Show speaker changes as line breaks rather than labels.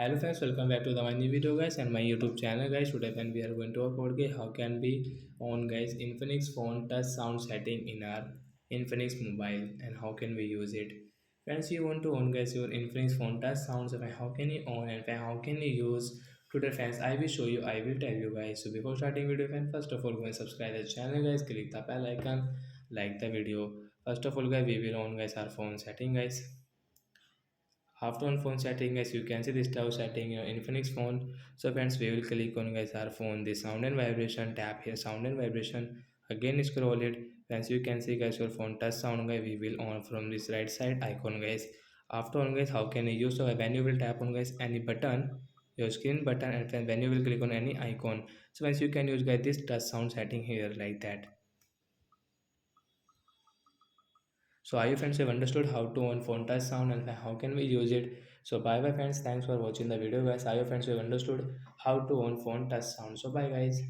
Hello friends, welcome back to the my new video guys and my YouTube channel guys. Today when we are going to talk about how can we on guys Infinix phone touch sound setting in our Infinix mobile and how can we use it. Friends, you want to on guys your Infinix phone touch sounds and how can you on and how can you use today friends. I will show you, I will tell you guys. So before starting video friends, first of all go and subscribe the channel guys, click the bell icon, like the video. First of all guys we will on guys our phone setting guys. After on phone setting guys, you can see this tab setting your Infinix phone. So friends, we will click on guys our phone, the sound and vibration tab here, sound and vibration. Again scroll it. Friends, you can see guys your phone touch sound guys, we will on from this right side icon guys. After on guys, how can you use? So when you will tap on guys any button, your screen button, and when you will click on any icon, so once you can use guys this touch sound setting here like that. So are you friends have understood how to on phone touch sound and how can we use it? So bye bye friends. Thanks for watching the video guys. Are you friends have understood how to on phone touch sound? So bye guys.